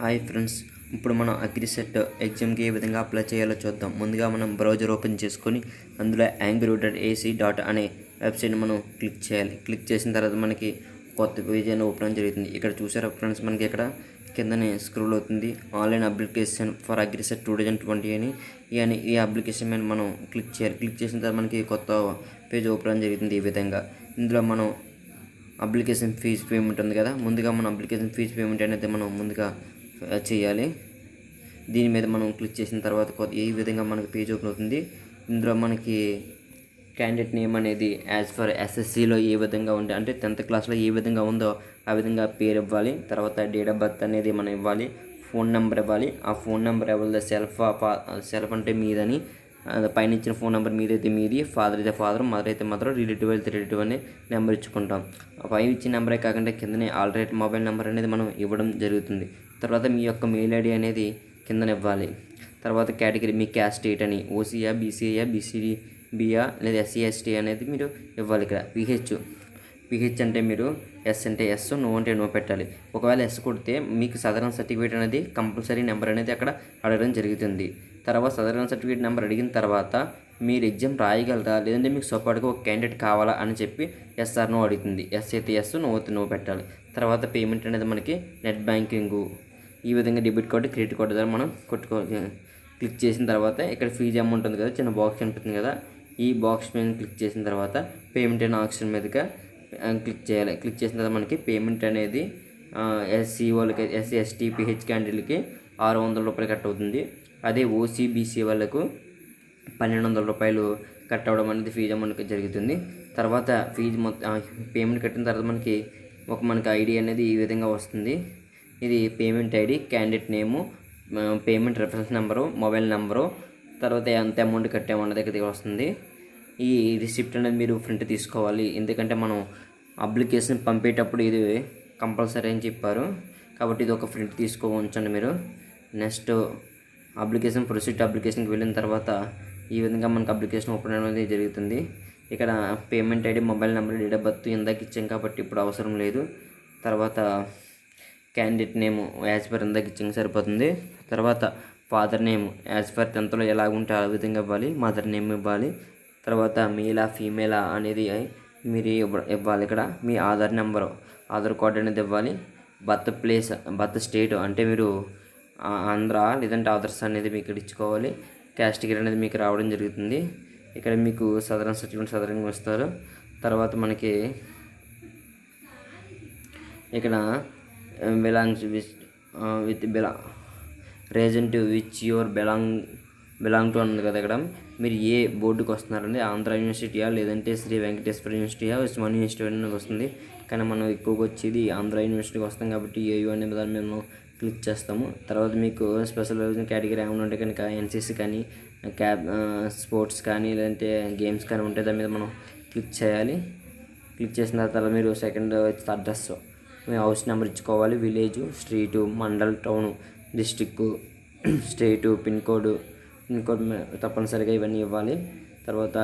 Hi friends, ఇప్పుడు మనం AGRICET ఎగ్జామ్కి ఏ విధంగా అప్లై చేయాలో చూద్దాం. ముందుగా మనం బ్రౌజర్ ఓపెన్ చేసుకొని అందులో angry.ac. అనే వెబ్సైట్ని మనం క్లిక్ చేయాలి. క్లిక్ చేసిన తర్వాత మనకి కొత్త పేజ్ అని ఓపెన్ జరుగుతుంది. ఇక్కడ చూసారా ఫ్రెండ్స్, మనకి ఇక్కడ కిందనే స్క్రోల్ అవుతుంది ఆన్లైన్ అప్లికేషన్ ఫర్ అగ్రిసెట్ 2020 అని. ఈ అప్లికేషన్ మీద మనం క్లిక్ చేయాలి. క్లిక్ చేసిన తర్వాత మనకి కొత్త పేజ్ ఓపెన్ జరుగుతుంది. ఈ విధంగా ఇందులో మనం అప్లికేషన్ ఫీజు పేమెంట్ ఉంది కదా, ముందుగా మనం అప్లికేషన్ ఫీజు పేమెంట్ అనేది మనం ముందుగా చేయాలి. దీని మీద మనం క్లిక్ చేసిన తర్వాత ఈ విధంగా మనకి పేజ్ ఓపెన్ అవుతుంది. ఇందులో మనకి క్యాండిడేట్ నేమ్ అనేది యాజ్ ఫర్ ఎస్ఎస్సిలో ఏ విధంగా ఉంటే అంటే 10th క్లాస్లో ఏ విధంగా ఉందో ఆ విధంగా పేరు ఇవ్వాలి. తర్వాత డేట్ ఆఫ్ బర్త్ అనేది మనం ఇవ్వాలి. ఫోన్ నెంబర్ ఇవ్వాలి. ఆ ఫోన్ నెంబర్ ఎవరిదో సెల్ఫ్ అంటే మీదని, పైన ఇచ్చిన ఫోన్ నెంబర్ మీదైతే మీది, ఫాదర్ అయితే ఫాదర్, మదర్ అయితే మదర్, రిలేటివ్ అయితే రిలేటివ్ అనే నెంబర్ ఇచ్చుకుంటాం. పైన ఇచ్చిన నెంబరే కాకుండా కిందనే ఆల్టర్నేట్ మొబైల్ నెంబర్ అనేది మనం ఇవ్వడం జరుగుతుంది. తర్వాత మీ యొక్క మెయిల్ ఐడి అనేది కిందన ఇవ్వాలి. తర్వాత కేటగిరీ మీ క్యాస్ట్ స్టేట్ అని ఓసీయా, బీసీఏ, బీసీడీ, బియా లేదా ఎస్సీ ఎస్టీ అనేది మీరు ఇవ్వాలి. ఇక్కడ పిహెచ్ అంటే మీరు ఎస్ అంటే ఎస్, నో అంటే నో పెట్టాలి. ఒకవేళ ఎస్ కొడితే మీకు సదరన్ సర్టిఫికేట్ అనేది కంపల్సరీ నెంబర్ అనేది అక్కడ అడగడం జరుగుతుంది. తర్వాత సదరన్ సర్టిఫికేట్ నెంబర్ అడిగిన తర్వాత మీరు ఎగ్జామ్ రాయగలరా లేదంటే మీకు సపోర్ట్గా ఒక క్యాండిడేట్ కావాలా అని చెప్పి ఎస్ఆర్ నో అడుగుతుంది. ఎస్ అయితే ఎస్, నో అయితే నో పెట్టాలి. తర్వాత పేమెంట్ అనేది మనకి నెట్ బ్యాంకింగు ఈ విధంగా డెబిట్ కార్డు, క్రెడిట్ కార్డు ద్వారా మనం క్లిక్ చేసిన తర్వాత ఇక్కడ ఫీజు అమౌంట్ ఉంది కదా, చిన్న బాక్స్ కనిపిస్తుంది కదా, ఈ బాక్స్ మీద క్లిక్ చేసిన తర్వాత పేమెంట్ అనే ఆప్షన్ మీదుగా క్లిక్ చేయాలి. క్లిక్ చేసిన తర్వాత మనకి పేమెంట్ అనేది ఎస్సీ వాళ్ళకి, ఎస్సీ ఎస్టీ పిహెచ్ క్యాండిడేట్లకి 600 రూపాయలు కట్ అవుతుంది. అదే ఓసీ బీసీ వాళ్ళకు 1200 రూపాయలు కట్ అవ్వడం అనేది ఫీజు అమౌంట్ జరుగుతుంది. తర్వాత ఫీజు పేమెంట్ కట్టిన తర్వాత మనకి ఐడి అనేది ఈ విధంగా వస్తుంది. ఇది పేమెంట్ ఐడి, క్యాండిడేట్ నేము, payment reference number, mobile number, తర్వాత ఎంత అమౌంట్ కట్టామన్న దగ్గర వస్తుంది. ఈ రిసిప్ట్ అనేది మీరు ప్రింట్ తీసుకోవాలి. ఎందుకంటే మనం అప్లికేషన్ పంపేటప్పుడు ఇది కంపల్సరీ అని చెప్పారు కాబట్టి ఇది ఒక ప్రింట్ ఉంచండి మీరు. నెక్స్ట్ అప్లికేషన్కి వెళ్ళిన తర్వాత ఈ విధంగా మనకు అప్లికేషన్ ఓపెన్ అనేది జరుగుతుంది. ఇక్కడ payment ID, mobile number, date of birth ఇందాక ఇచ్చాం కాబట్టి ఇప్పుడు అవసరం లేదు. తర్వాత క్యాండిడేట్ నేమ్ యాజ్ పర్ ఇందాక ఇచ్చాం సరిపోతుంది. తర్వాత ఫాదర్ నేమ్ యాజ్ పర్ 10thలో ఎలా ఉంటే ఆ విధంగా ఇవ్వాలి. మదర్ నేమ్ ఇవ్వాలి. తర్వాత మేలా ఫీమేలా అనేది మీరు ఇవ్వాలి. ఇక్కడ మీ ఆధార్ నెంబరు, ఆధార్ కార్డు అనేది ఇవ్వాలి. బర్త్ స్టేట్ అంటే మీరు ఆంధ్ర లేదంటే ఆదర్స్ అనేది మీకు ఇక్కడ ఇచ్చుకోవాలి. క్యాస్టిగరీ అనేది మీకు రావడం జరుగుతుంది. ఇక్కడ మీకు సదరన్ సర్టిఫికేట్ సదరంగా వస్తారు. తర్వాత మనకి ఇక్కడ belongs with reason to which your belong to అన్నది కదా. ఇక్కడ మీరు ఏ బోర్డుకి వస్తున్నారండి, ఆంధ్ర యూనివర్సిటీయా లేదంటే శ్రీ వెంకటేశ్వర యూనివర్సిటీయా, ఉస్మానియా యూనివర్సిటీ అనేది వస్తుంది. కానీ మనం ఎక్కువగా వచ్చేది ఆంధ్ర యూనివర్సిటీకి వస్తాం కాబట్టి ఏయూ అనే దాన్ని మేము క్లిక్ చేస్తాము. తర్వాత మీకు స్పెషల్ కేటగిరీ ఏమైనా ఉంటే కనుక ఎన్సీసీ కానీ స్పోర్ట్స్ కానీ లేదంటే గేమ్స్ కానీ ఉంటే దాని మీద మనం క్లిక్ చేయాలి. క్లిక్ చేసిన తర్వాత మీరు సెకండ్ అడ్రస్, మీ హౌస్ నెంబర్ ఇచ్చుకోవాలి. Village, street, mandal, town, district, state, pin code తప్పనిసరిగా ఇవన్నీ ఇవ్వాలి. తర్వాత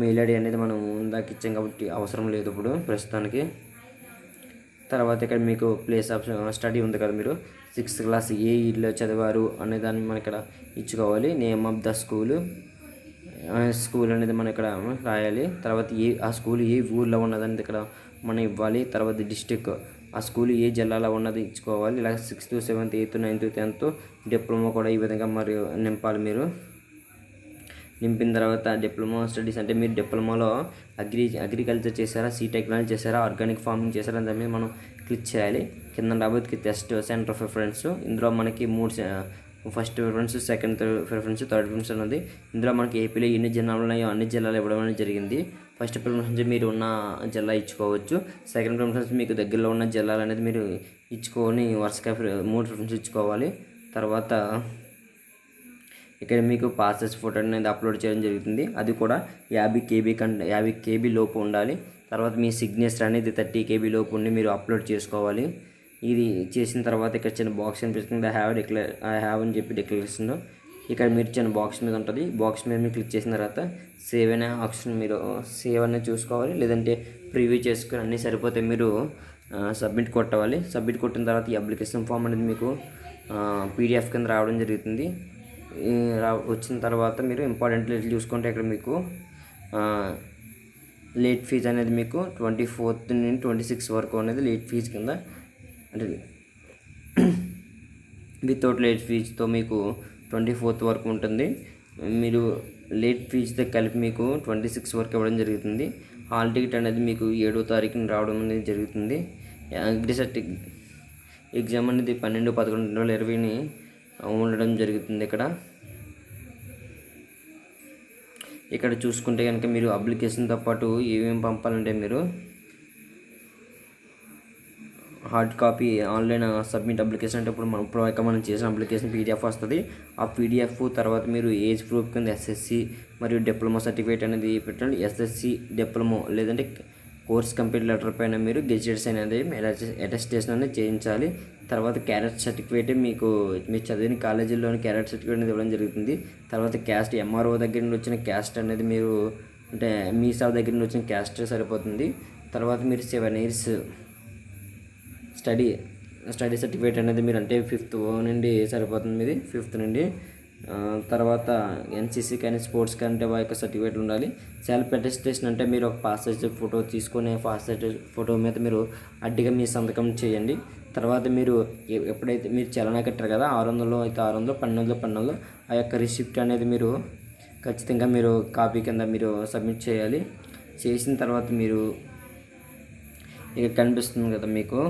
మెయిల్ ఐడి అనేది మనం ఇందాక ఇచ్చాం కాబట్టి అవసరం లేదు ఇప్పుడు ప్రస్తుతానికి. తర్వాత ఇక్కడ మీకు ప్లేస్ ఆఫ్ స్టడీ ఉంది కదా, మీరు 6th క్లాస్ ఏ ఇయర్లో చదివారు అనే దాన్ని మనం ఇక్కడ ఇచ్చుకోవాలి. నేమ్ ఆఫ్ ద స్కూల్ అనేది మనం ఇక్కడ రాయాలి. తర్వాత ఆ స్కూల్ ఏ ఊర్లో ఉన్నదని ఇక్కడ మనం ఇవ్వాలి. తర్వాత డిస్టిక్, ఆ స్కూల్ ఏ జిల్లాలో ఉన్నది ఇచ్చుకోవాలి. ఇలా 6th, 7th, 8th, 9th, 10th, diploma కూడా ఈ విధంగా మరియు నింపాలి. మీరు నింపిన తర్వాత డిప్లొమా స్టడీస్ అంటే మీరు డిప్లొమాలో అగ్రికల్చర్ చేశారా, సీ టెక్నాలజీ చేశారా, ఆర్గానిక్ ఫార్మింగ్ చేశారా దాని మీద మనం క్లిక్ చేయాలి. కింద రాబోతుకి టెస్ట్ సెంటర్ ఆఫ్ ప్రిఫరెన్స్, ఇందులో మనకి 3 first preference, second preference, third preference ఉన్నది. ఇందులో మనకి ఏపీలో ఎన్ని జిల్లాలు ఉన్నాయో అన్ని జిల్లాలు ఇవ్వడం అనేది జరిగింది. ఫస్ట్ ప్రిఫరెన్స్ మీరు ఉన్న జిల్లా ఇచ్చుకోవచ్చు. సెకండ్ ప్రిఫరెన్స్ మీకు దగ్గరలో ఉన్న జిల్లాలు అనేది మీరు ఇచ్చుకొని వరుసగా 3 ప్రిఫరెన్స్ ఇచ్చుకోవాలి. తర్వాత ఇక్కడ మీకు పాస్పోర్ట్ ఫోటో అనేది అప్లోడ్ చేయడం జరుగుతుంది. అది కూడా 50 KB లోపు ఉండాలి. తర్వాత మీ సిగ్నేచర్ అనేది 30 KB లోపు ఉండి మీరు అప్లోడ్ చేసుకోవాలి. ఇది చేసిన తర్వాత ఇక్కడ చిన్న బాక్స్ కనిపిస్తుంది, ఐ హ్యావ్ అని చెప్పి డిక్లరేషన్. ఇక్కడ మీరు చిన్న బాక్స్ మీద ఉంటుంది. బాక్స్ మీద మీరు క్లిక్ చేసిన తర్వాత సేవ్ అనే ఆప్షన్ మీరు సేవ్ అనేది చూసుకోవాలి. లేదంటే ప్రివ్యూ చేసుకుని అన్నీ సరిపోతే మీరు సబ్మిట్ కొట్టవాలి. సబ్మిట్ కొట్టిన తర్వాత ఈ అప్లికేషన్ ఫామ్ అనేది మీకు పీడిఎఫ్ కింద రావడం జరుగుతుంది. వచ్చిన తర్వాత మీరు ఇంపార్టెంట్ డేట్లు చూసుకుంటే ఇక్కడ మీకు లేట్ ఫీజ్ అనేది మీకు 24th నుండి 26 వరకు అనేది లేట్ ఫీజ్ కింద, అంటే వితౌట్ లేట్ ఫీజ్తో మీకు 24th వరకు ఉంటుంది. మీరు లేట్ ఫీజ్తో కలిపి మీకు 26 వరకు ఇవ్వడం జరుగుతుంది. హాల్ టికెట్ అనేది మీకు 7వ తారీఖున రావడం అనేది జరుగుతుంది. అగ్రిసెట్ ఎగ్జామ్ అనేది 12/11/2020 ఉండడం జరుగుతుంది. ఇక్కడ చూసుకుంటే కనుక మీరు అప్లికేషన్తో పాటు ఏమేమి పంపాలంటే మీరు hard copy online submit application అంటే ఇప్పుడు మనం చేసిన అప్లికేషన్ పీడిఎఫ్ వస్తుంది. ఆ పీడిఎఫ్ తర్వాత మీరు ఏజ్ ప్రూఫ్ కింద ఎస్ఎస్సి మరియు డిప్లొమా సర్టిఫికేట్ అనేది పెట్టండి. ఎస్ఎస్సి డిప్లొమా లేదంటే కోర్స్ కంప్లీట్ లెటర్ పైన మీరు గెజెట్స్ అనేది అటెస్టేషన్ అనేది చేయించాలి. తర్వాత క్యారెట్ సర్టిఫికేట్ మీరు చదివిన కాలేజీలోని క్యారెట్ సర్టిఫికేట్ అనేది ఇవ్వడం జరుగుతుంది. తర్వాత క్యాస్ట్ ఎంఆర్ఓ దగ్గర నుండి వచ్చిన క్యాస్ట్ అనేది మీరు, అంటే మీ సార్ దగ్గర నుండి వచ్చిన క్యాస్ట్ సరిపోతుంది. తర్వాత మీరు 7 years స్టడీ సర్టిఫికేట్ అనేది మీరు, అంటే 5th నుండి సరిపోతుంది మీది, 5th నుండి. తర్వాత ఎన్సీసీ కానీ స్పోర్ట్స్ కానీ ఆ యొక్క సర్టిఫికేట్ ఉండాలి. సెల్ఫ్ అటెస్టేషన్ అంటే మీరు ఒక పాస్ సైజ్ ఫోటో తీసుకొని పాస్ సైజ్ ఫోటో మీద మీరు అడ్డిగా మీ సంతకం చేయండి. తర్వాత మీరు ఎప్పుడైతే మీరు చలనా కట్టారు కదా, 600 అయితే 600, 1200 ఆ యొక్క రిసిప్ట్ అనేది మీరు ఖచ్చితంగా మీరు కాపీ కింద మీరు సబ్మిట్ చేయాలి. చేసిన తర్వాత మీరు ఇక కనిపిస్తుంది కదా మీకు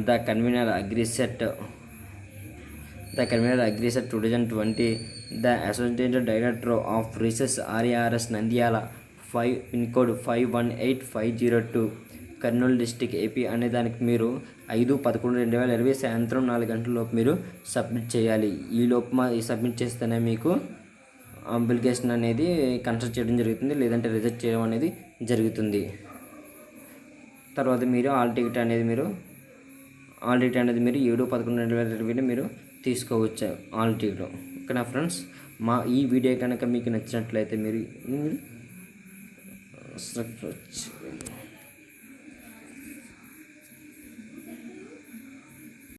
the convener AGRICET 2020, the associate director of research RARS Nandyal 5 pin code 518502 Kurnool district AP అనే దానికి మీరు 5/11/2020 సాయంత్రం 4 గంటలలోపు మీరు సబ్మిట్ చేయాలి. ఈ లోపు సబ్మిట్ చేస్తేనే మీకు అప్లికేషన్ అనేది కన్సిడర్ చేయడం జరుగుతుంది, లేదంటే రిజెక్ట్ చేయడం అనేది జరుగుతుంది. తర్వాత మీరు హాల్ టికెట్ అనేది మీరు 7/11/2020 మీరు తీసుకోవచ్చు హాల్ టికెట్. ఓకేనా ఫ్రెండ్స్, ఈ వీడియో కనుక మీకు నచ్చినట్లయితే మీరు